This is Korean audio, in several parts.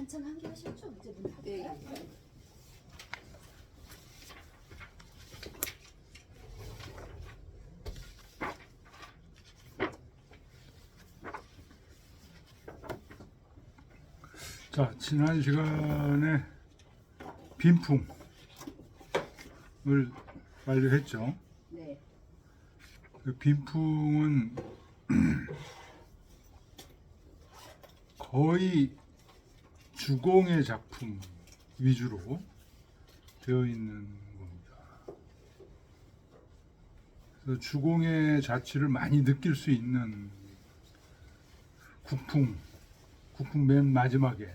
반찬 한 개 하셨죠? 이제 문 닫을까요? 네. 자, 지난 시간에 빈풍을 완료했죠. 네. 그 빈풍은 거의 주공의 작품 위주로 되어 있는 겁니다. 그래서 주공의 자취를 많이 느낄 수 있는 국풍 맨 마지막에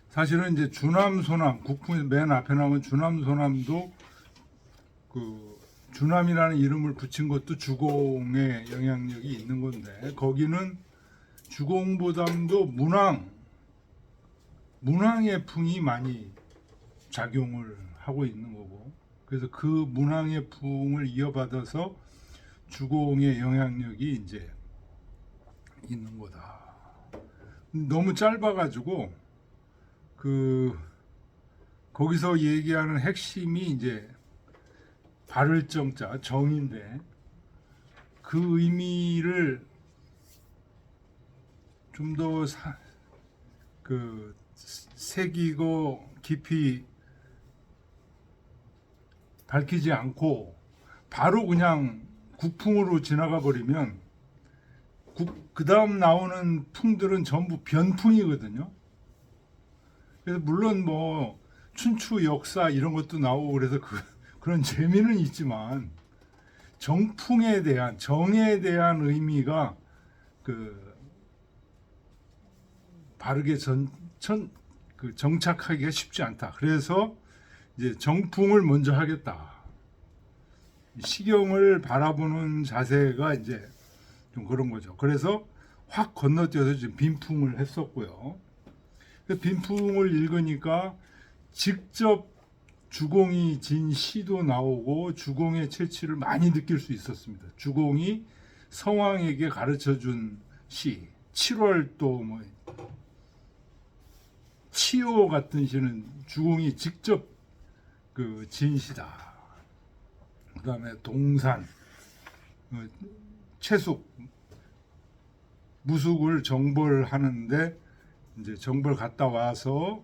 사실은 이제 주남소남, 국풍 맨 앞에 나오는 주남소남도 그 주남이라는 이름을 붙인 것도 주공의 영향력이 있는 건데, 거기는 주공보다도 문왕의 풍이 많이 작용을 하고 있는 거고, 그래서 그 문왕의 풍을 이어받아서 주공의 영향력이 이제 있는 거다. 너무 짧아가지고 거기서 얘기하는 핵심이 이제 바를 정자 정인데, 그 의미를 좀 더 새기고 깊이 밝히지 않고 바로 그냥 국풍으로 지나가 버리면 그 다음 나오는 풍들은 전부 변풍이거든요. 그래서 물론 뭐 춘추 역사 이런 것도 나오고 그래서 그런 재미는 있지만, 정풍에 대한 정에 대한 의미가 바르게 정착하기가 쉽지 않다. 그래서 이제 정풍을 먼저 하겠다. 시경을 바라보는 자세가 이제 좀 그런 거죠. 그래서 확 건너뛰어서 지금 빈풍을 했었고요. 빈풍을 읽으니까 직접 주공이 진 시도 나오고 주공의 채취를 많이 느낄 수 있었습니다. 주공이 성왕에게 가르쳐준 시, 7월도 뭐 치오 같은 시는 주공이 직접 진 시다. 그 다음에 동산, 채숙, 무숙을 정벌하는데 이제 정벌 갔다 와서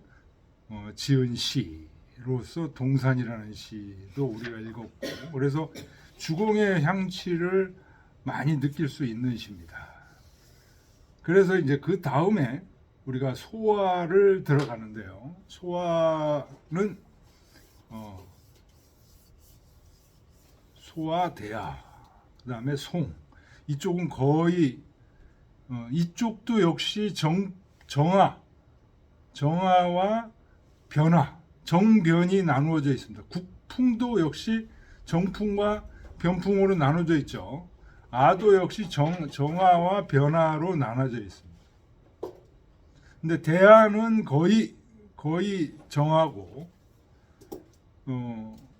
지은 시로서 동산이라는 시도 우리가 읽었고, 그래서 주공의 향취를 많이 느낄 수 있는 시입니다. 그래서 이제 그 다음에 우리가 소화를 들어가는데요. 소화는 소화 대야, 그 다음에 송, 이쪽은 거의 이쪽도 역시 정화와 변화, 정변이 나누어져 있습니다. 국풍도 역시 정풍과 변풍으로 나눠져 있죠. 아도 역시 정화와 변화로 나눠져 있습니다. 근데 대야는 거의 정화고,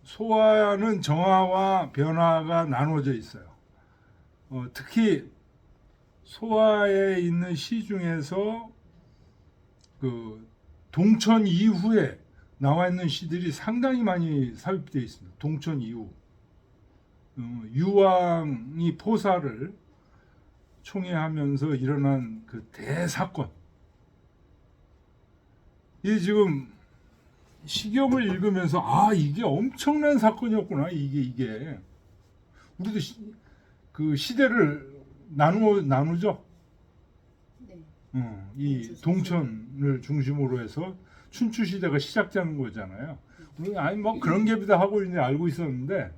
소화는 정화와 변화가 나눠져 있어요. 특히 소화에 있는 시 중에서 동천 이후에 나와 있는 시들이 상당히 많이 삽입되어 있습니다. 동천 이후 유왕이 포사를 총애하면서 일어난 그 대사건, 이게 지금 시경을 읽으면서 이게 엄청난 사건이었구나. 이게 우리도 그 시대를 나누죠. 네. 이 동천을 중심으로 해서 춘추 시대가 시작되는 거잖아요. 우리가 뭐 그런 게비다 하고 이제 알고 있었는데,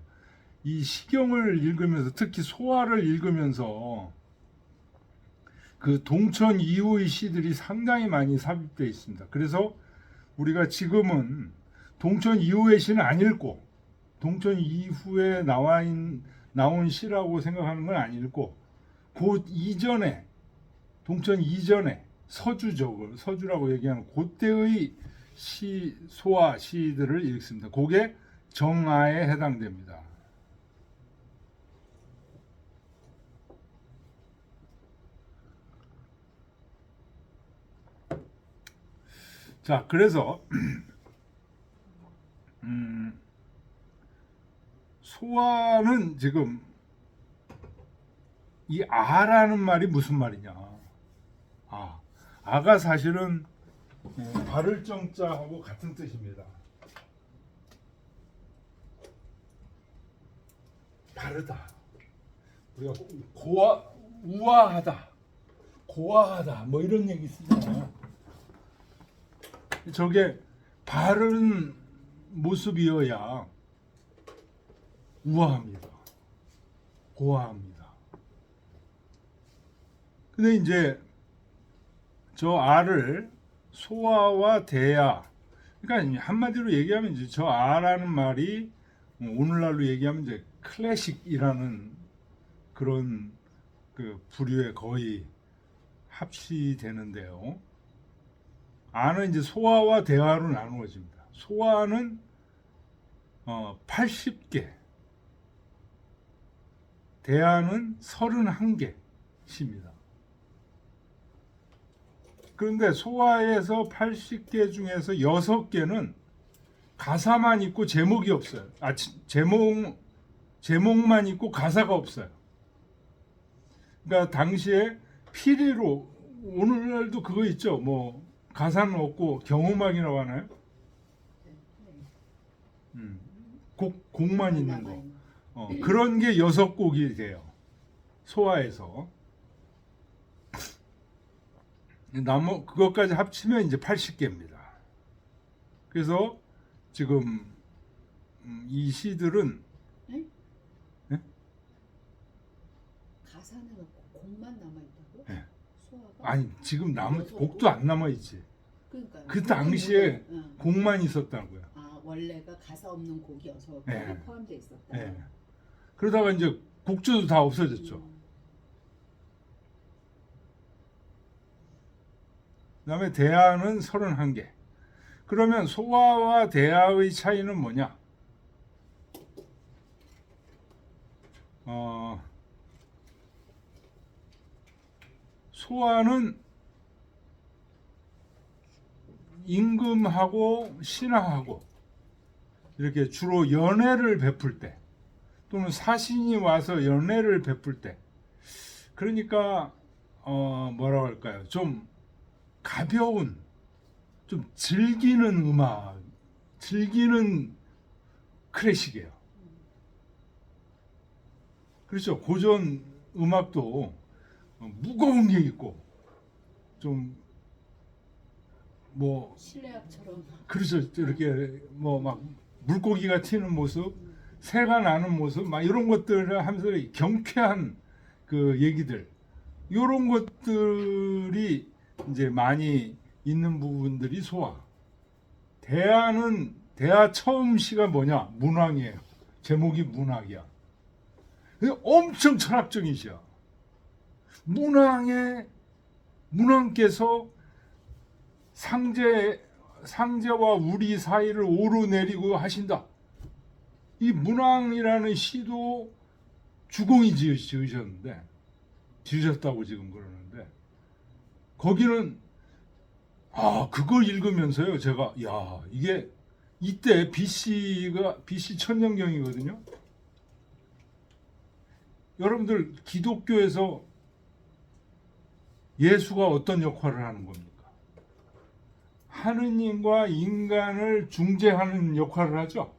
이 시경을 읽으면서 특히 소화를 읽으면서 그 동천 이후의 시들이 상당히 많이 삽입되어 있습니다. 그래서 우리가 지금은 동천 이후의 시는 안 읽고, 동천 이후에 나온 시라고 생각하는 건 안 읽고, 그 이전에, 동천 이전에 서주라고 얘기하는 그때의 소화 시들을 읽습니다. 그게 정아에 해당됩니다. 자, 그래서 소아는 지금 이 아라는 말이 무슨 말이냐? 아가 사실은 바를 정자하고 같은 뜻입니다. 바르다. 우리가 우아하다, 고아하다, 뭐 이런 얘기 쓰잖아요. 저게 바른 모습이어야 우아합니다. 고아합니다. 근데 이제 저 아를 소아와 대아, 그러니까 한마디로 얘기하면 이제 저 아라는 말이 오늘날로 얘기하면 이제 클래식이라는 그런 그 부류에 거의 합치되는데요. 아는 이제 소아와 대아로 나누어집니다. 소아는 80개, 대아는 31개 시입니다. 그런데 소아에서 80개 중에서 6개는 가사만 있고 제목이 없어요. 제목만 있고 가사가 없어요. 그러니까 당시에 피리로, 오늘날도 그거 있죠. 뭐 가사는 없고 경음악이라고 하나요? 곡만 있는 거. 그런 게 6곡이 돼요. 소아에서. 그것까지 합치면 이제 80개입니다. 그래서 지금 이 시들은 네? 가사는 없고 곡만 남아 있다고? 네. 소아가? 아니 지금 곡도 안 남아 있지. 그러니까요. 그 당시에 응. 곡만 있었다고요. 원래가 가사 없는 곡이어서 네. 포함되어 있었다. 네. 그러다가 이제 곡조도 다 없어졌죠. 그다음에 대아는 31개. 그러면 소아와 대아의 차이는 뭐냐? 소아는 임금하고 신하하고 이렇게 주로 연회를 베풀 때, 또는 사신이 와서 연회를 베풀 때, 그러니까 뭐라고 할까요? 좀 가벼운, 좀 즐기는 음악, 즐기는 클래식이에요. 그렇죠. 고전 음악도 무거운 게 있고, 좀 뭐 실내악처럼. 그렇죠. 이렇게 뭐 막 물고기가 튀는 모습, 새가 나는 모습, 막 이런 것들을 하면서 경쾌한 그 얘기들, 이런 것들이 이제 많이 있는 부분들이 소아. 대아 처음 시가 뭐냐? 문왕이에요. 제목이 문학이야. 엄청 철학적인 시야. 문왕께서 상제와 우리 사이를 오르내리고 하신다. 이 문왕이라는 시도 주공이 지으셨다고 지금 그러는데, 거기는 그걸 읽으면서요, 제가 이게 이때 BC 천년경이거든요. 여러분들 기독교에서 예수가 어떤 역할을 하는 겁니까? 하느님과 인간을 중재하는 역할을 하죠.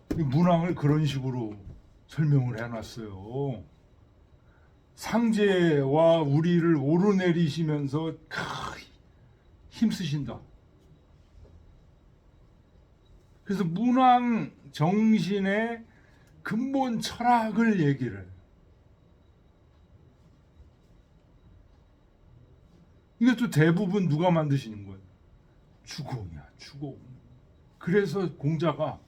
문왕을 그런 식으로 설명을 해놨어요. 상제와 우리를 오르내리시면서 힘쓰신다. 그래서 문왕 정신의 근본 철학을 얘기를. 이것도 대부분 누가 만드시는 거예요? 주공이야, 주공. 그래서 공자가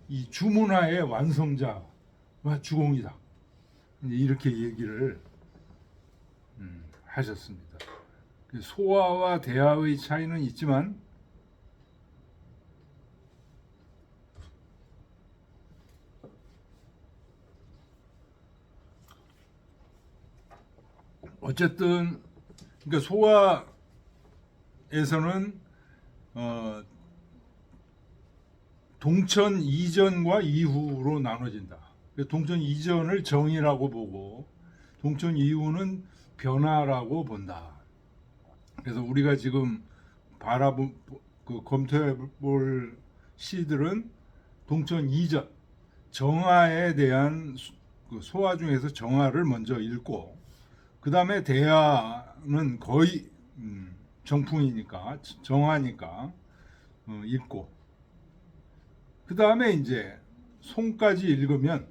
이 주문화의 완성자가 주공이다. 이렇게 얘기를 하셨습니다. 소아와 대아의 차이는 있지만 어쨌든 그러니까 소아에서는 어, 동천 이전과 이후로 나눠진다. 동천 이전을 정의라고 보고 동천 이후는 변화라고 본다. 그래서 우리가 지금 검토해볼 시들은 동천 이전 정화에 대한 소화 중에서 정화를 먼저 읽고 그 다음에 대화는 거의 정풍이니까 정화니까 읽고 그 다음에 이제 송까지 읽으면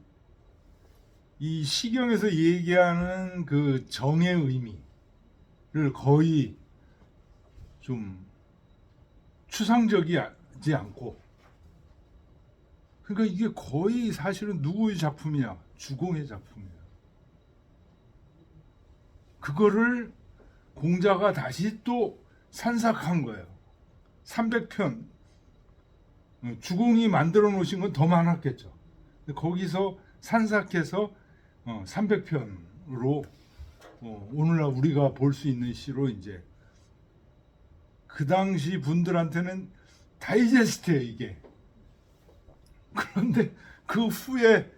이 시경에서 얘기하는 그 정의 의미를 거의 좀 추상적이지 않고 그러니까 이게 거의 사실은 누구의 작품이냐? 주공의 작품이에요. 그거를 공자가 다시 또 산삭한 거예요. 300편 주공이 만들어 놓으신 건 더 많았겠죠. 거기서 산삭해서 300편으로 오늘날 우리가 볼 수 있는 시로 이제 그 당시 분들한테는 다이제스트예요 이게. 그런데 그 후에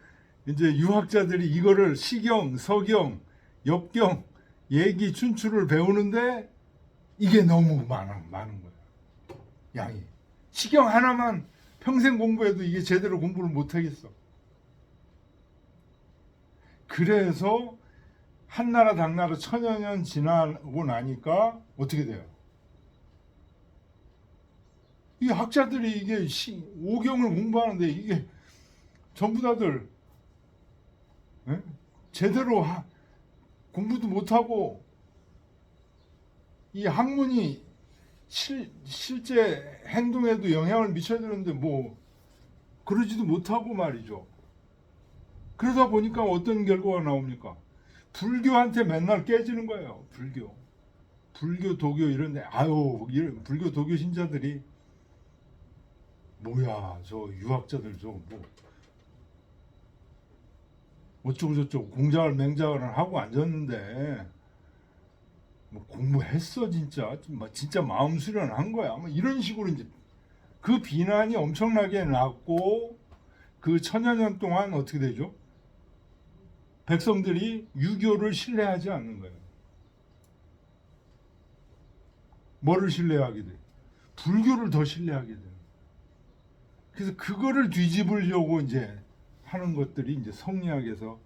이제 유학자들이 이거를 시경, 서경, 역경, 예기, 춘추를 배우는데 이게 너무 많은 거예요. 양이. 시경 하나만 평생 공부해도 이게 제대로 공부를 못하겠어. 그래서 한나라 당나라 천여 년 지나고 나니까 어떻게 돼요? 이 학자들이 이게 오경을 공부하는데 이게 전부 다들 제대로 공부도 못하고 이 학문이 실제 행동에도 영향을 미쳐야 되는데 뭐 그러지도 못하고 말이죠. 그러다 보니까 어떤 결과가 나옵니까? 불교한테 맨날 깨지는 거예요. 불교, 도교 이런데 이런 불교, 도교 신자들이 뭐야 저 유학자들 저 뭐 어쩌고 저쩌고 공작을 맹작을 하고 앉았는데 뭐 공부했어 진짜 마음 수련한 거야 뭐 이런 식으로 이제 그 비난이 엄청나게 났고 그 천여 년 동안 어떻게 되죠? 백성들이 유교를 신뢰하지 않는 거예요. 뭐를 신뢰하게 돼? 불교를 더 신뢰하게 돼요. 그래서 그거를 뒤집으려고 이제 하는 것들이 이제 성리학에서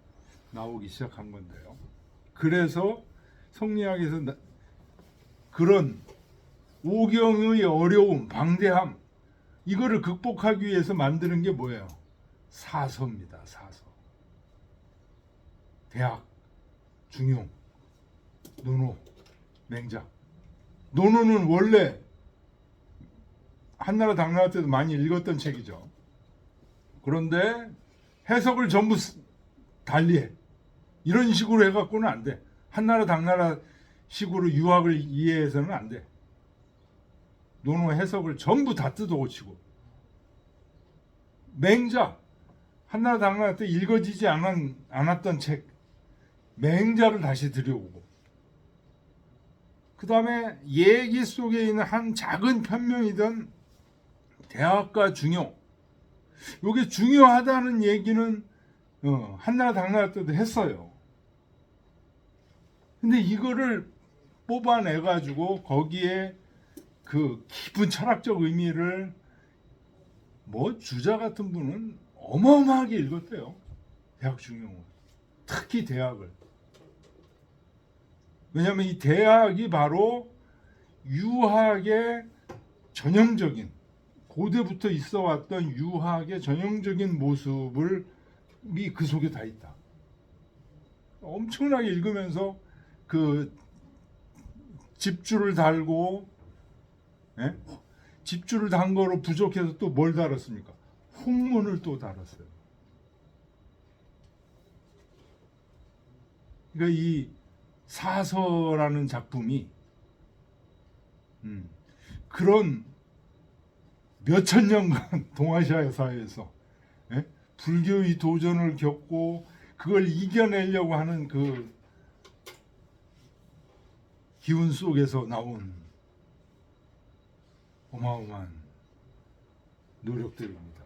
나오기 시작한 건데요. 그래서 성리학에서 그런 오경의 어려움, 방대함 이거를 극복하기 위해서 만드는 게 뭐예요? 사서입니다. 사서. 대학, 중용, 논어, 맹작. 논어는 원래 한나라 당나라 때도 많이 읽었던 책이죠. 그런데 해석을 전부 달리해. 이런 식으로 해갖고는 안 돼. 한나라 당나라 식으로 유학을 이해해서는 안 돼. 논어 해석을 전부 다 뜯어고치고. 맹자, 한나라 당나라 때 읽어지지 않았던 책, 맹자를 다시 들여오고. 그 다음에 얘기 속에 있는 한 작은 편명이던 대학과 중용. 이게 중요하다는 얘기는 한나라 당나라 때도 했어요. 근데 이거를 뽑아내가지고 거기에 그 깊은 철학적 의미를 뭐 주자 같은 분은 어마어마하게 읽었대요. 대학 중용을. 특히 대학을. 왜냐하면 이 대학이 바로 유학의 전형적인 고대부터 있어 왔던 유학의 전형적인 모습이 그 속에 다 있다. 엄청나게 읽으면서 그 집주를 달고 집주를 단 거로 부족해서 또 뭘 달았습니까? 훈문을 또 달았어요. 그러니까 이 사서라는 작품이 그런 몇천 년간 동아시아 사회에서 불교의 도전을 겪고 그걸 이겨내려고 하는 그 기운 속에서 나온 어마어마한 노력들입니다.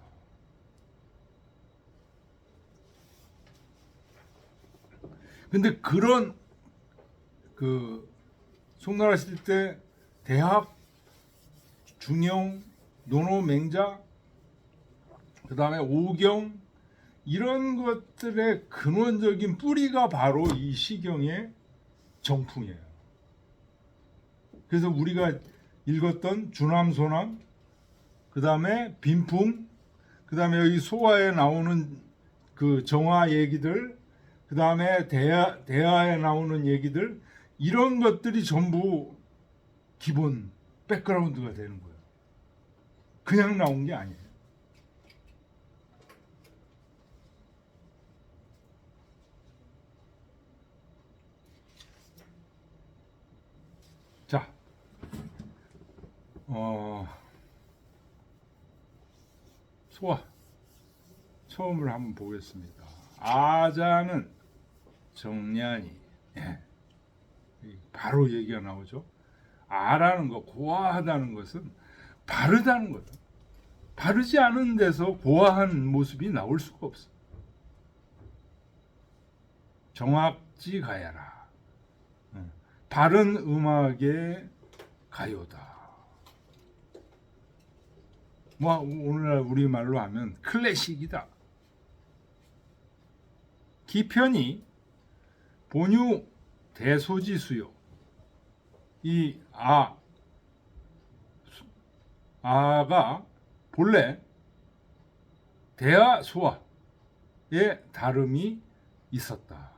근데 그런 송나라 시대 때 대학, 중용, 논어, 맹자, 그 다음에 오경 이런 것들의 근원적인 뿌리가 바로 이 시경의 정풍이에요. 그래서 우리가 읽었던 주남소남, 그 다음에 빈풍, 그 다음에 여기 소화에 나오는 그 정화 얘기들, 그 다음에 대하에 나오는 얘기들, 이런 것들이 전부 기본 백그라운드가 되는 거예요. 그냥 나온 게 아니에요. 자, 소화 처음을 한번 보겠습니다. 아자는 정량이, 바로 얘기가 나오죠. 아라는 거, 고아하다는 것은 바르다는 거죠. 바르지 않은 데서 고아한 모습이 나올 수가 없어. 정확지 가야라. 바른 음악의 가요다. 뭐 오늘날 우리말로 하면 클래식이다. 기편이 본유 대소지수요. 이 아가 본래 대하 소화의 다름이 있었다.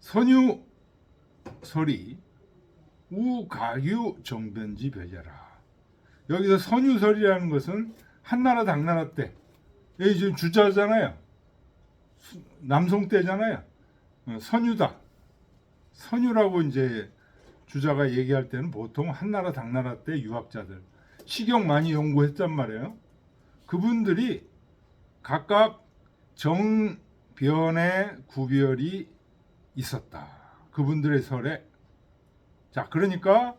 선유설이 우가유 정변지 벼자라. 여기서 선유설이라는 것은 한나라 당나라 때, 여기 지금 주자잖아요. 남송 때잖아요. 선유다. 선유라고 이제 주자가 얘기할 때는 보통 한나라 당나라 때 유학자들, 시경 많이 연구했단 말이에요. 그분들이 각각 정변의 구별이 있었다. 그분들의 설에. 자, 그러니까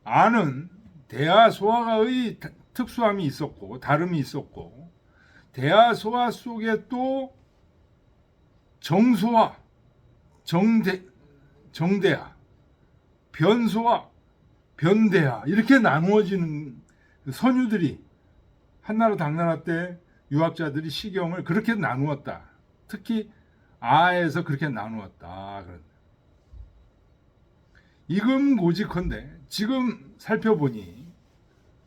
아는 대하 소화의 특수함이 있었고 다름이 있었고, 대하 소화 속에 또 정소화, 정대하, 변소화, 변대하 이렇게 나누어지는 선유들이 한나라 당나라 때 유학자들이 시경을 그렇게 나누었다. 특히 아에서 그렇게 나누었다. 이금고직헌데 지금 살펴보니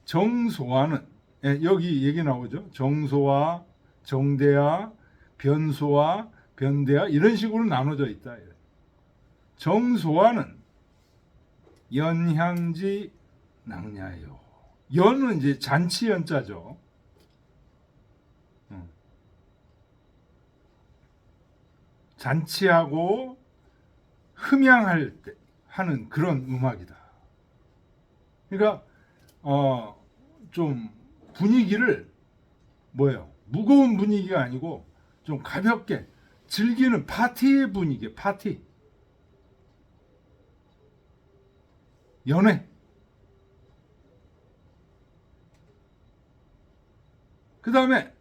정소화는, 여기 얘기 나오죠. 정소화, 정대화, 변소화, 변대화 이런 식으로 나눠져 있다. 정소화는 연향지 낭냐요. 연은 이제 잔치 연자죠. 잔치하고 흠양할 때 하는 그런 음악이다. 그러니까 좀 분위기를 무거운 분위기가 아니고 좀 가볍게 즐기는 파티의 분위기, 파티. 연회. 그 다음에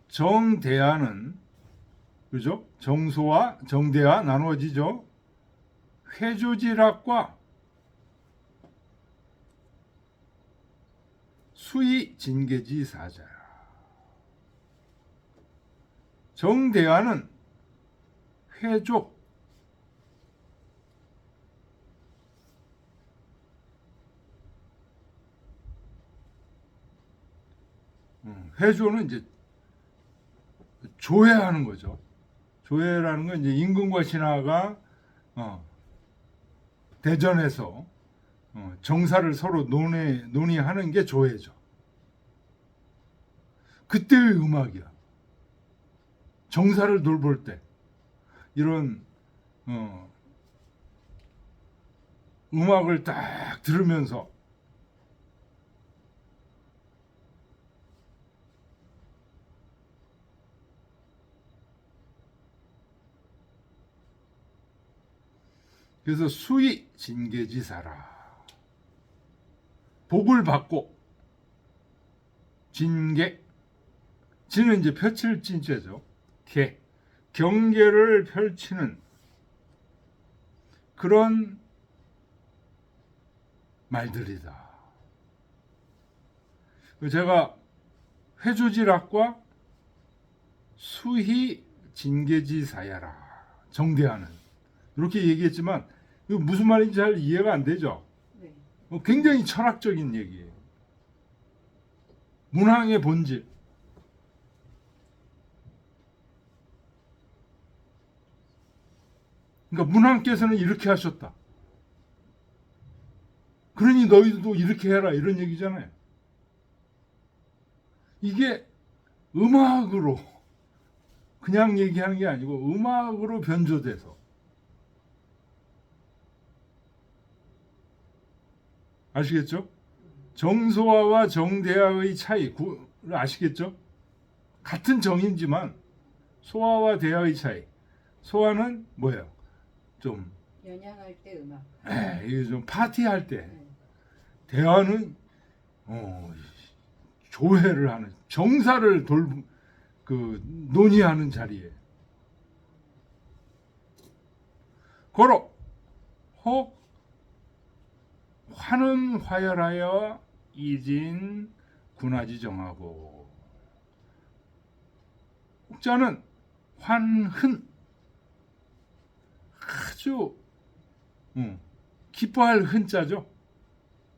정대하는, 그죠? 정소와 정대하 나누어지죠. 회조지락과 수의 진계지 사자야. 정대하는 회조, 회조는 이제 조회하는 거죠. 조회라는 건 이제 임금과 신하가 대전에서 정사를 서로 논의하는 게 조회죠. 그때의 음악이야. 정사를 돌볼 때 이런 음악을 딱 들으면서 그래서 수의 진계지사라. 복을 받고 진계, 진은 이제 펼칠 진죄죠. 계, 경계를 펼치는 그런 말들이다. 제가 회주질학과 수희 진계지사야라 정대하는 이렇게 얘기했지만 이거 무슨 말인지 잘 이해가 안 되죠. 네. 굉장히 철학적인 얘기예요. 문항의 본질. 그러니까 문항께서는 이렇게 하셨다. 그러니 너희도 이렇게 해라 이런 얘기잖아요. 이게 음악으로 그냥 얘기하는 게 아니고 음악으로 변조돼서 아시겠죠? 정소화와 정대화의 차이 아시겠죠? 같은 정이지만 소화와 대화의 차이. 소화는 뭐예요? 좀 연양할 때 음악. 이게 좀 파티할 때. 네. 대화는 조회를 하는 정사를 논의하는 자리에. 고로 혹 환음 화열하여 이진 군화지 정하고. 혹자는 환흔 아주 기뻐할 흔자죠.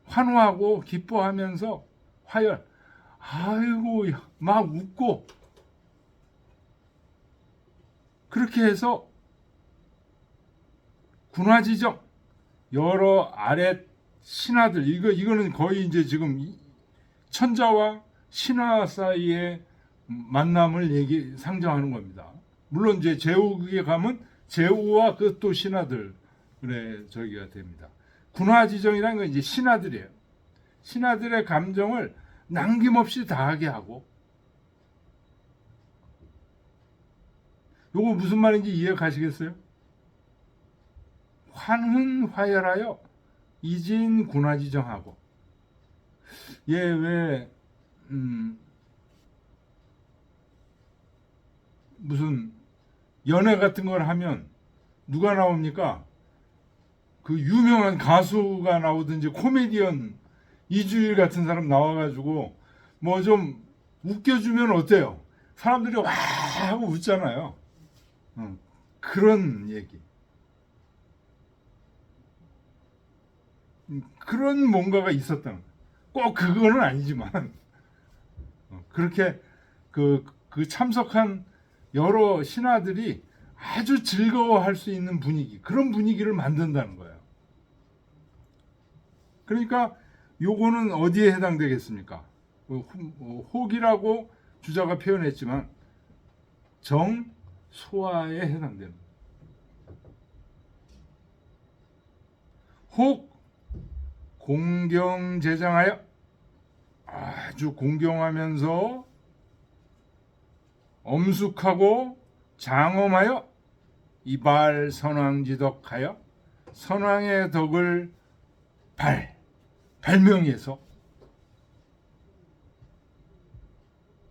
환호하고 기뻐하면서 화열, 아이고 막 웃고 그렇게 해서 군화지정 여러 아랫 신하들 이거는 거의 이제 지금 천자와 신하 사이의 만남을 상정하는 겁니다. 물론 이제 제후에 가면 제후와 그 또 신하들의 저기가 됩니다. 군화지정이라는 건 이제 신하들이에요. 신하들의 감정을 남김없이 다하게 하고. 요거 무슨 말인지 이해 가시겠어요? 환흔 화열하여 이진 군화지정하고. 얘 왜 무슨 연애 같은 걸 하면 누가 나옵니까? 그 유명한 가수가 나오든지 코미디언 이주일 같은 사람 나와가지고 뭐 좀 웃겨주면 어때요? 사람들이 와 하고 웃잖아요. 그런 얘기. 그런 뭔가가 있었다는 거예요. 꼭 그거는 아니지만 그렇게 그 참석한 여러 신하들이 아주 즐거워할 수 있는 분위기, 그런 분위기를 만든다는 거예요. 그러니까 요거는 어디에 해당되겠습니까? 혹이라고 주자가 표현했지만 정소화에 해당됩니다. 혹 공경제장하여 아주 공경하면서 엄숙하고 장엄하여 이발 선왕지덕하여 선왕의 덕을 발명해서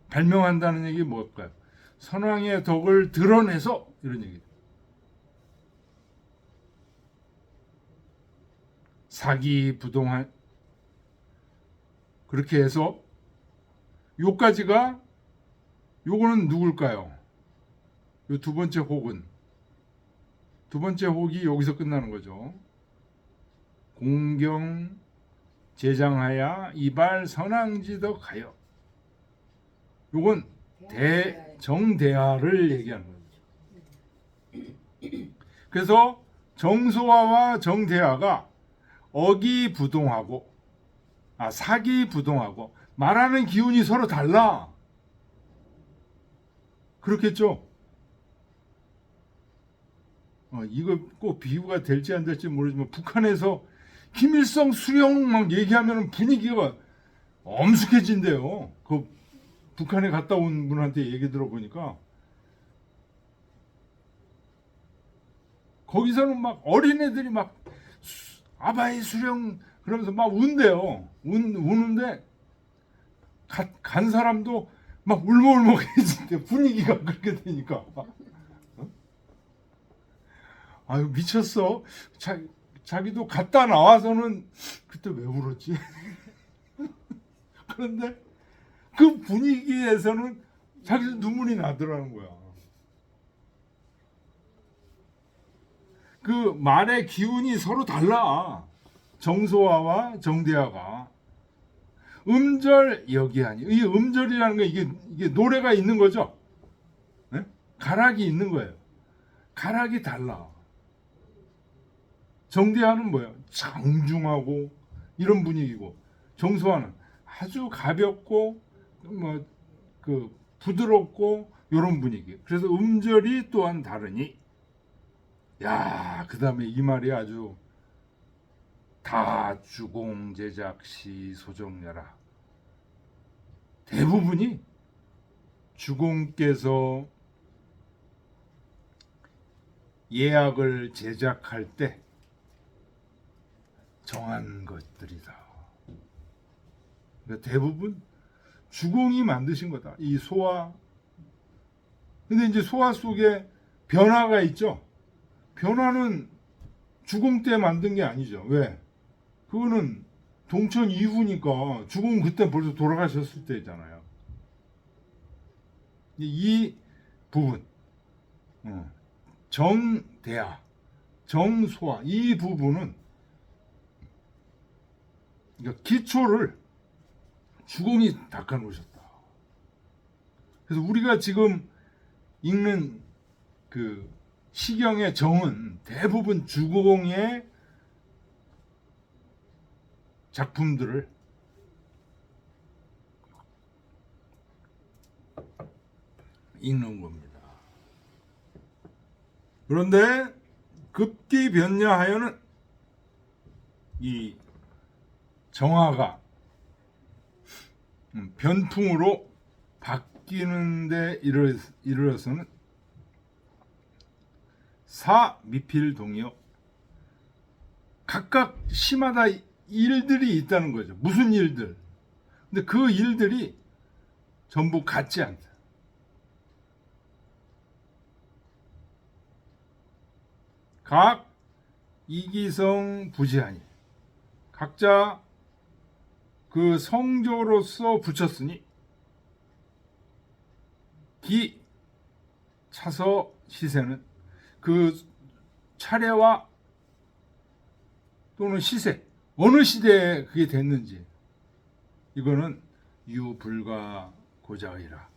발명한다는 얘기 뭘까요? 선왕의 덕을 드러내서 이런 얘기죠. 사기부동한 그렇게 해서 요까지가 요거는 누굴까요? 요 두 번째 혹은 두 번째 혹이 여기서 끝나는 거죠. 공경 제장하야 이발 선왕지덕하여 요건 정대하를 얘기하는 거죠. 그래서 정소화와 정대하가 어기부동하고 사기부동하고 말하는 기운이 서로 달라. 그렇겠죠? 이거 꼭 비유가 될지 안 될지 모르지만 북한에서 김일성 수령 막 얘기하면 분위기가 엄숙해진대요. 그 북한에 갔다 온 분한테 얘기 들어보니까 거기서는 막 어린애들이 막 아바이 수령 그러면서 막 운대요. 우는데 간 사람도 막 울먹울먹해진대. 분위기가 그렇게 되니까. 아유 미쳤어. 자기도 갔다 나와서는 그때 왜 울었지? 그런데 그 분위기에서는 자기도 눈물이 나더라는 거야. 그 말의 기운이 서로 달라. 정소화와 정대화가. 음절 여기하니. 이 음절이라는 게 이게 노래가 있는 거죠. 네? 가락이 있는 거예요. 가락이 달라. 정대화는 뭐예요? 장중하고 이런 분위기고, 정소화는 아주 가볍고 뭐 그 부드럽고 이런 분위기. 그래서 음절이 또한 다르니. 야, 그다음에 이 말이 아주 다 주공 제작시 소정녀라. 대부분이 주공께서 예약을 제작할 때 정한 것들이다. 그러니까 대부분 주공이 만드신 거다. 이 소화. 근데 이제 소화 속에 변화가 있죠. 변화는 주공 때 만든 게 아니죠. 왜? 그거는 동천 이후니까 주공 그때 벌써 돌아가셨을 때잖아요. 이 부분, 정대하, 정소화 이 부분은 그러니까 기초를 주공이 닦아놓으셨다. 그래서 우리가 지금 읽는 그 시경의 정은 대부분 주공의 작품들을 읽는 겁니다. 그런데 급기 변야하여는 이 정화가 변풍으로 바뀌는데 이르러서는 사미필동이요. 각각 시마다 일들이 있다는 거죠. 무슨 일들? 근데 그 일들이 전부 같지 않다. 각 이기성 부지하니 각자 그 성조로서 붙였으니 기 차서 시세는 그 차례와 또는 시세 어느 시대에 그게 됐는지 이거는 유불가 고자의라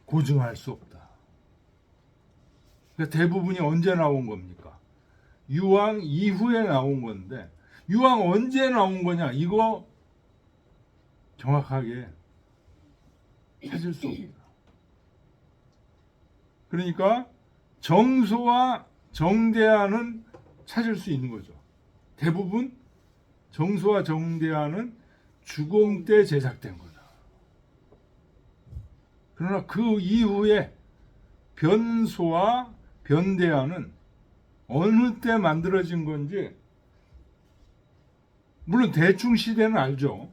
고증할 수 없다. 그러니까 대부분이 언제 나온 겁니까? 유왕 이후에 나온 건데 유왕 언제 나온 거냐 이거 정확하게 찾을 수 없다. 그러니까 정소와 정대하는 찾을 수 있는 거죠. 대부분 정소와 정대하는 주공 때 제작된 거다. 그러나 그 이후에 변소와 변대하는 어느 때 만들어진 건지 물론 대충 시대는 알죠.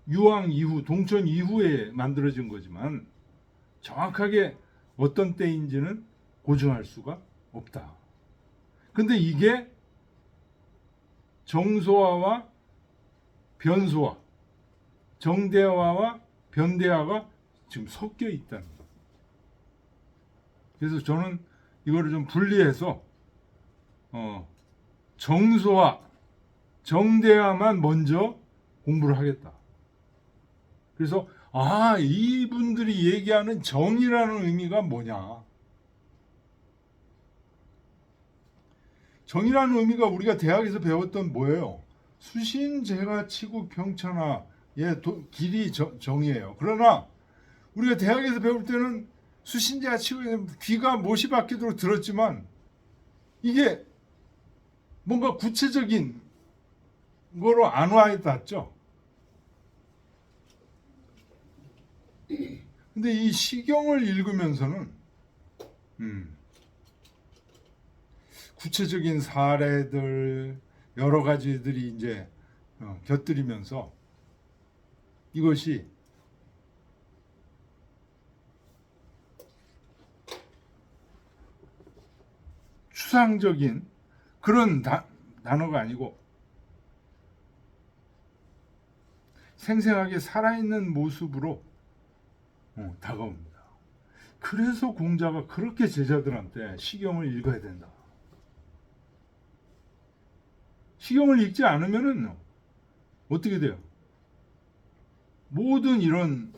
유왕 이후, 동천 이후에 만들어진 거지만 정확하게 어떤 때인지는 고증할 수가 없다. 근데 이게 정소화와 변소화, 정대화와 변대화가 지금 섞여 있다는 거예요. 그래서 저는 이거를 좀 분리해서 정소화, 정대화만 먼저 공부를 하겠다. 그래서 이분들이 얘기하는 정이라는 의미가 뭐냐? 정이라는 의미가 우리가 대학에서 배웠던 뭐예요? 수신제가 치고 병천하 길이 정이에요. 그러나 우리가 대학에서 배울 때는 수신제가 치고 귀가 못이 박히도록 들었지만 이게 뭔가 구체적인 거로 안 와닿았죠. 근데 이 시경을 읽으면서는 구체적인 사례들 여러 가지들이 이제 곁들이면서 이것이 추상적인 그런 단어가 아니고 생생하게 살아있는 모습으로 다가옵니다. 그래서 공자가 그렇게 제자들한테 시경을 읽어야 된다. 시경을 읽지 않으면은 어떻게 돼요? 모든 이런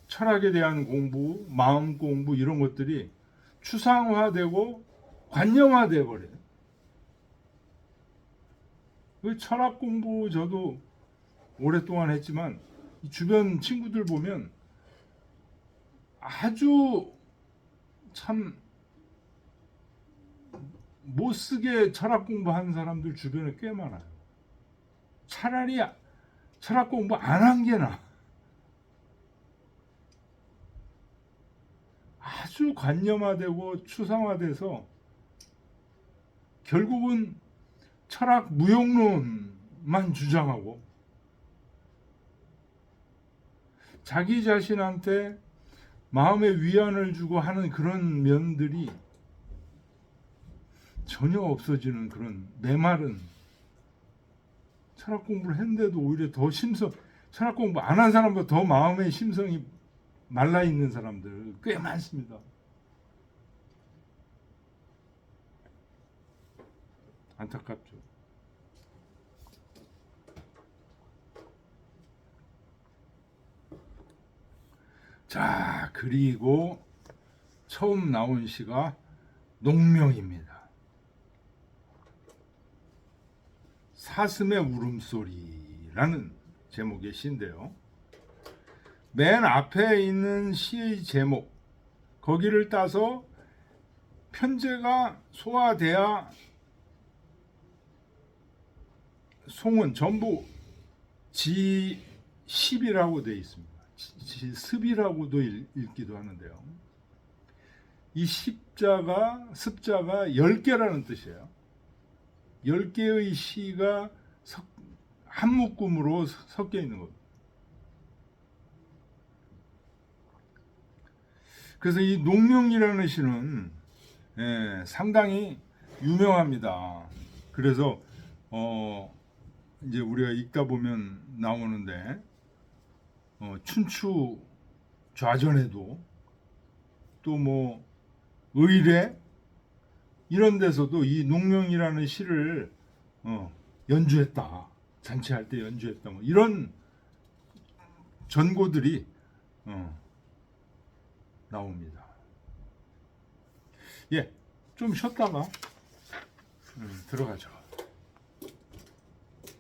철학에 대한 공부, 마음 공부 이런 것들이 추상화되고 관념화돼 버려요. 그 철학 공부 저도 오랫동안 했지만 주변 친구들 보면 아주 참 못쓰게 철학 공부하는 사람들 주변에 꽤 많아요. 차라리 철학 공부 안 한 게 나아. 아주 관념화되고 추상화돼서 결국은 철학 무용론만 주장하고 자기 자신한테 마음의 위안을 주고 하는 그런 면들이 전혀 없어지는 그런 메마른 철학 공부를 했는데도 오히려 더 철학 공부 안 한 사람보다 더 마음의 심성이 말라 있는 사람들 꽤 많습니다. 안타깝죠. 자, 그리고 처음 나온 시가 농명입니다. 사슴의 울음소리라는 제목의 시인데요. 맨 앞에 있는 시의 제목 거기를 따서 편제가 소화돼야 송은 전부 지10이라고 되어 있습니다. 습이라고도 읽기도 하는데요. 이 습자가 10개라는 뜻이에요. 10개의 시가 한 묶음으로 섞여 있는 겁니다. 그래서 이 농명이라는 시는 상당히 유명합니다. 그래서 이제 우리가 읽다 보면 나오는데 춘추 좌전에도 또 뭐 의례 이런 데서도 이 농명이라는 시를 연주했다. 잔치할 때 연주했다. 뭐 이런 전고들이 나옵니다. 예, 좀 쉬었다가 들어가죠.